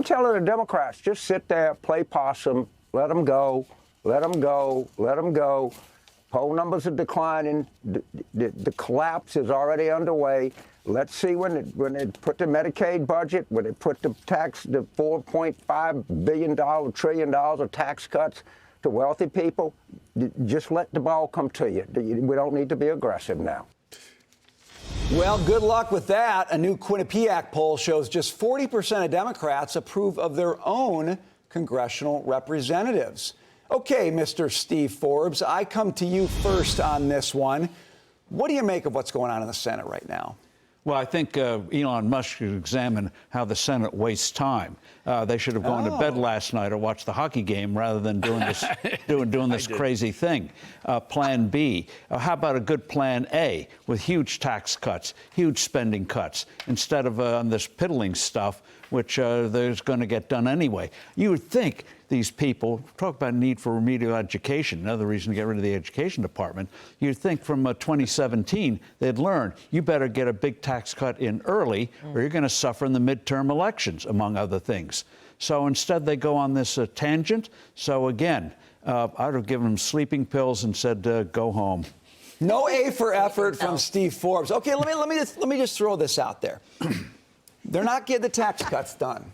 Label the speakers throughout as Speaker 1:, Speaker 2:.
Speaker 1: I'm telling the Democrats, just sit there, play possum, let them go, let them go, let them go. Poll numbers are declining. The collapse is already underway. Let's see when they put the Medicaid budget, when they put the $4.5 trillion of tax cuts to wealthy people, just let the ball come to you. We don't need to be aggressive now.
Speaker 2: Well, good luck with that. A new Quinnipiac poll shows just 40% of Democrats approve of their own congressional representatives. Okay, Mr. Steve Forbes, I come to you first on this one. What do you make of what's going on in the Senate right now?
Speaker 3: Well, I think Elon Musk should examine how the Senate wastes time. They should have gone to bed last night or watched the hockey game rather than doing this, doing this crazy thing. Plan B. How about a good Plan A with huge tax cuts, huge spending cuts, instead of on this piddling stuff, which there's going to get done anyway. You would think these people talk about need for remedial education, another reason to get rid of the education department. You'd think from 2017 they'd learn you better get a big tax cut in early or you're going to suffer in the midterm elections, among other things. So instead they go on this tangent. So again, I would have given them sleeping pills and said, go home.
Speaker 2: No A for effort from Steve Forbes. Okay, let me just throw this out there. They're not getting the tax cuts done.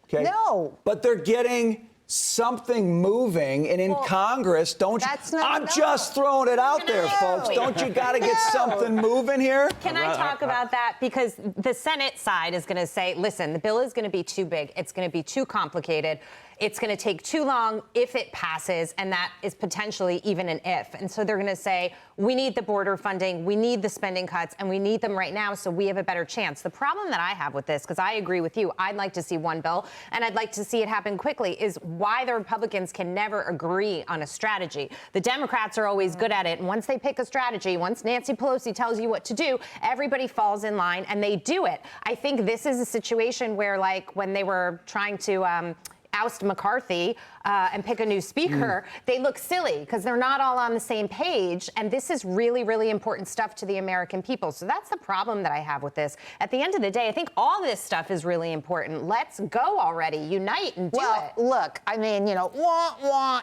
Speaker 2: Okay?
Speaker 4: No.
Speaker 2: But they're getting something moving, and in Congress, don't you? I'm just throwing it out there, folks. Don't you got to get something moving here?
Speaker 5: Can I talk about that? Because the Senate side is going to say, listen, the bill is going to be too big. It's going to be too complicated. It's going to take too long if it passes, and that is potentially even an if. And so they're going to say, we need the border funding, we need the spending cuts, and we need them right now so we have a better chance. The problem that I have with this, because I agree with you, I'd like to see one bill, and I'd like to see it happen quickly, is why the Republicans can never agree on a strategy. The Democrats are always good at it, and once they pick a strategy, once Nancy Pelosi tells you what to do, everybody falls in line, and they do it. I think this is a situation where, like, when they were trying to oust McCarthy and pick a new speaker, they look silly because they're not all on the same page. And this is really, really important stuff to the American people. So that's the problem that I have with this. At the end of the day, I think all this stuff is really important. Let's go already. Unite and do it.
Speaker 4: Well, look, I mean,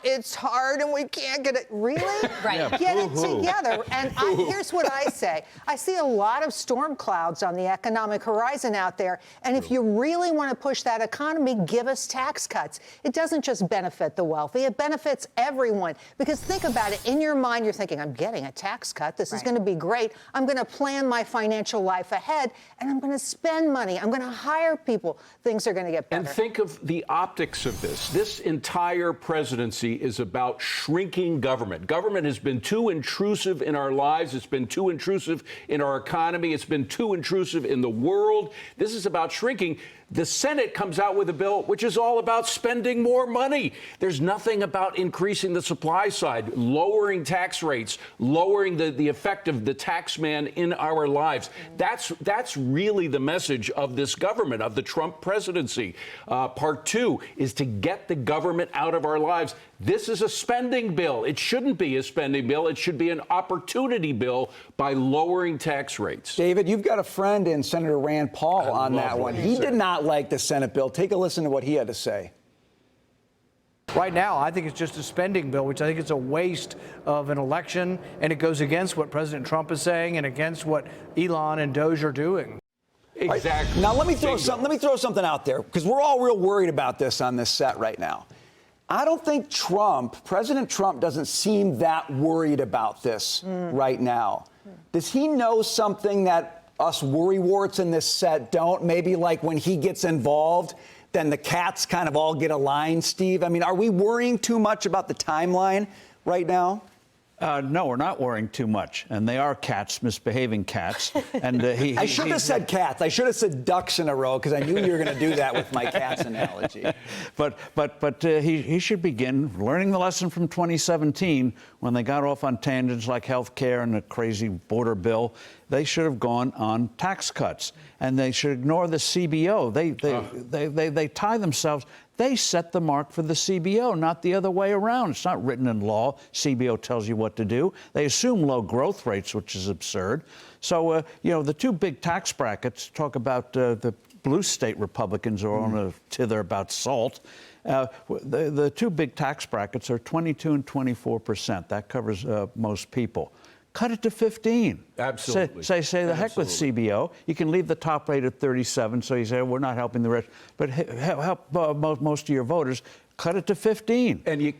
Speaker 4: it's hard and we can't get it. Really?
Speaker 5: Right.
Speaker 4: Yeah, get it together. And here's what I say. I see a lot of storm clouds on the economic horizon out there. And if you really want to push that economy, give us tax cuts. It doesn't just benefit the wealthy, it benefits everyone. Because think about it, in your mind, you're thinking, I'm getting a tax cut. This is going to be great. I'm going to plan my financial life ahead, and I'm going to spend money. I'm going to hire people. Things are going to get better.
Speaker 6: And think of the optics of this. This entire presidency is about shrinking government. Government has been too intrusive in our lives. It's been too intrusive in our economy. It's been too intrusive in the world. This is about shrinking. The Senate comes out with a bill which is all about spending more money. There's nothing about increasing the supply side, lowering tax rates, lowering the effect of the tax man in our lives. That's really the message of this government, of the Trump presidency. Part two is to get the government out of our lives. This is a spending bill. It shouldn't be a spending bill. It should be an opportunity bill by lowering tax rates.
Speaker 2: David, you've got a friend in Senator Rand Paul on that one. He did not like the Senate bill. Take a listen to what he had to say.
Speaker 7: Right now, I think it's just a spending bill, which I think is a waste of an election, and it goes against what President Trump is saying and against what Elon and Doge are doing.
Speaker 6: Exactly.
Speaker 2: Now, let me throw something out there, because we're all real worried about this on this set right now. I don't think President Trump doesn't seem that worried about this right now. Does he know something that us worrywarts in this set don't? Maybe like when he gets involved, then the cats kind of all get aligned, Steve? I mean, are we worrying too much about the timeline right now?
Speaker 3: No, we're not worrying too much. And they are cats, misbehaving cats. And
Speaker 2: I should have said cats. I should have said ducks in a row, because I knew you were going to do that with my cats analogy.
Speaker 3: But he should begin learning the lesson from 2017 when they got off on tangents like health care and the crazy border bill. They should have gone on tax cuts, and they should ignore the CBO. They tie themselves. They set the mark for the CBO, not the other way around. It's not written in law. CBO tells you what to do. They assume low growth rates, which is absurd. So, the two big tax brackets talk about the blue state Republicans are on a tither about salt. The two big tax brackets are 22 and 24%. That covers most people. Cut it to 15.
Speaker 6: Absolutely.
Speaker 3: Say the heck with CBO. You can leave the top rate at 37, so you say, we're not helping the rich, but help most of your voters. Cut it to 15.
Speaker 6: And you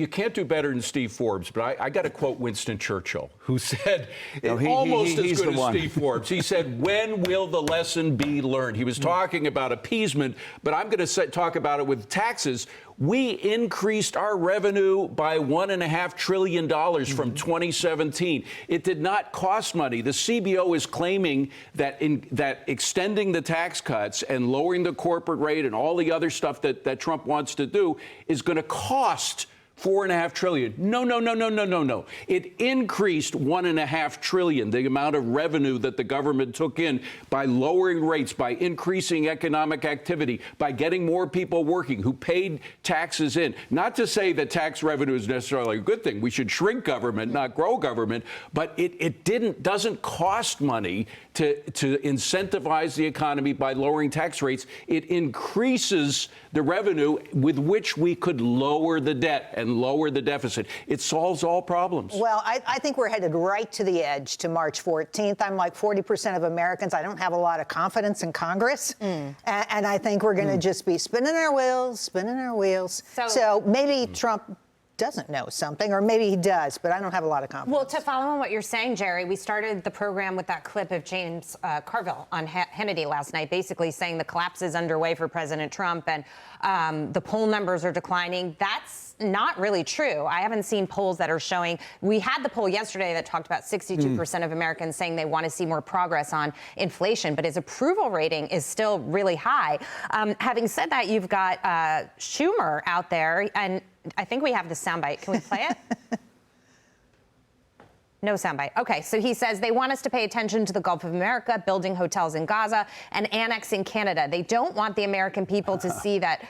Speaker 6: can't do better than Steve Forbes, but I got to quote Winston Churchill, who said, almost as good as Steve Forbes. He said, when will the lesson be learned? He was talking about appeasement, but I'm going to talk about it with taxes. We increased our revenue by $1.5 trillion from 2017. It did not cost money. The CBO is claiming that that extending the tax cuts and lowering the corporate rate and all the other stuff that Trump wants to do is going to cost $4.5 trillion. No. It increased $1.5 trillion, the amount of revenue that the government took in by lowering rates, by increasing economic activity, by getting more people working who paid taxes in. Not to say that tax revenue is necessarily a good thing. We should shrink government, not grow government. But it doesn't cost money to incentivize the economy by lowering tax rates. It increases the revenue with which we could lower the debt and lower the deficit. It solves all problems.
Speaker 4: Well, I think we're headed right to the edge to March 14th. I'm like 40% of Americans. I don't have a lot of confidence in Congress. And I think we're going to just be spinning our wheels. So maybe Trump doesn't know something, or maybe he does, but I don't have a lot of confidence.
Speaker 5: Well, to follow on what you're saying, Jerry, we started the program with that clip of James Carville on Hannity last night, basically saying the collapse is underway for President Trump and the poll numbers are declining. That's not really true. I haven't seen polls that are showing. We had the poll yesterday that talked about 62% of Americans saying they want to see more progress on inflation, but his approval rating is still really high. Having said that, you've got Schumer out there, and I think we have the soundbite. Can we play it? No soundbite. Okay, so he says they want us to pay attention to the Gulf of America, building hotels in Gaza, and annexing Canada. They don't want the American people to see that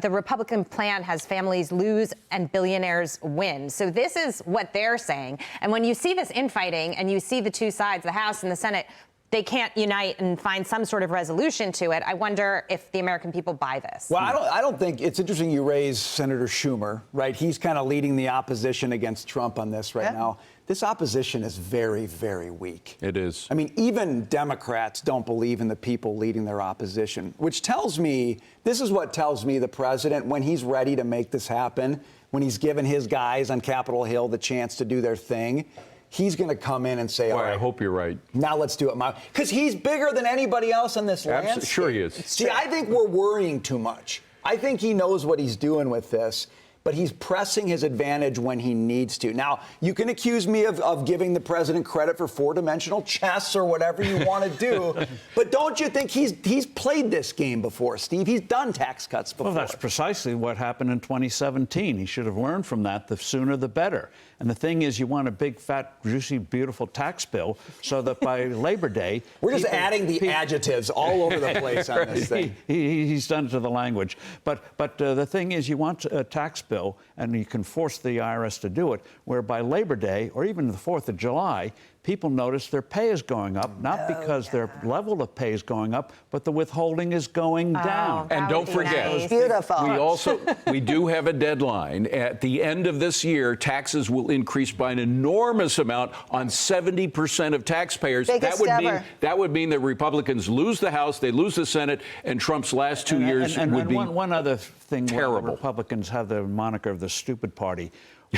Speaker 5: the Republican plan has families lose and billionaires win. So this is what they're saying. And when you see this infighting and you see the two sides, the House and the Senate, they can't unite and find some sort of resolution to it. I wonder if the American people buy this.
Speaker 2: Well, I don't think it's interesting you raise Senator Schumer, right? He's kind of leading the opposition against Trump on this right now. This opposition is very, very weak.
Speaker 6: It is.
Speaker 2: I mean, even Democrats don't believe in the people leading their opposition, which tells me, this is what tells me the president, when he's ready to make this happen, when he's given his guys on Capitol Hill the chance to do their thing, he's going to come in and say, all right,
Speaker 6: I hope you're right.
Speaker 2: Now let's do it. Because he's bigger than anybody else on this landscape.
Speaker 6: Sure he is.
Speaker 2: See, I think we're worrying too much. I think he knows what he's doing with this, but he's pressing his advantage when he needs to. Now, you can accuse me of giving the president credit for four-dimensional chess or whatever you want to do, but don't you think he's played this game before, Steve? He's done tax cuts before.
Speaker 3: Well, that's precisely what happened in 2017. He should have learned from that. The sooner, the better. And the thing is, you want a big, fat, juicy, beautiful tax bill so that by Labor Day...
Speaker 2: We're just adding the adjectives all over the place on this thing.
Speaker 3: He's done it to the language. But the thing is, you want a tax bill, and you can force the IRS to do it, where by Labor Day, or even the 4th of July, people notice their pay is going up, not because their level of pay is going up, but the withholding is going down.
Speaker 6: And don't forget,
Speaker 4: nice. Beautiful.
Speaker 6: We do have a deadline. At the end of this year, taxes will increase by an enormous amount on 70% of taxpayers. That would mean that Republicans lose the House, they lose the Senate, and Trump's last 2 years would be
Speaker 3: one other thing,
Speaker 6: terrible.
Speaker 3: Republicans have the moniker of the stupid party.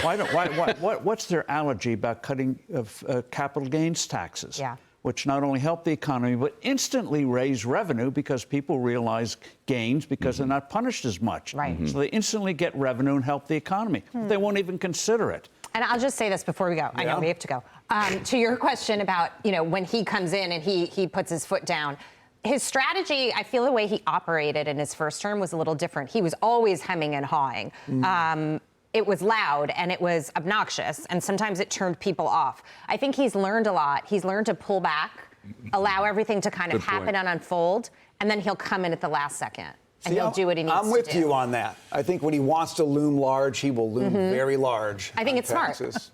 Speaker 3: What's their allergy about cutting capital gains taxes?
Speaker 5: Yeah.
Speaker 3: Which not only help the economy, but instantly raise revenue because people realize gains because they're not punished as much.
Speaker 5: Right.
Speaker 3: So they instantly get revenue and help the economy. They won't even consider it.
Speaker 5: And I'll just say this before we go. I know we have to go. To your question about, when he comes in and he puts his foot down, his strategy, I feel the way he operated in his first term was a little different. He was always hemming and hawing. It was loud and it was obnoxious, and sometimes it turned people off. I think he's learned a lot. He's learned to pull back, allow everything to kind of happen and unfold, and then he'll come in at the last second. And he'll do what he needs to do.
Speaker 2: I'm with you on that. I think when he wants to loom large, he will loom very large.
Speaker 5: I think it's
Speaker 2: taxes.
Speaker 5: smart.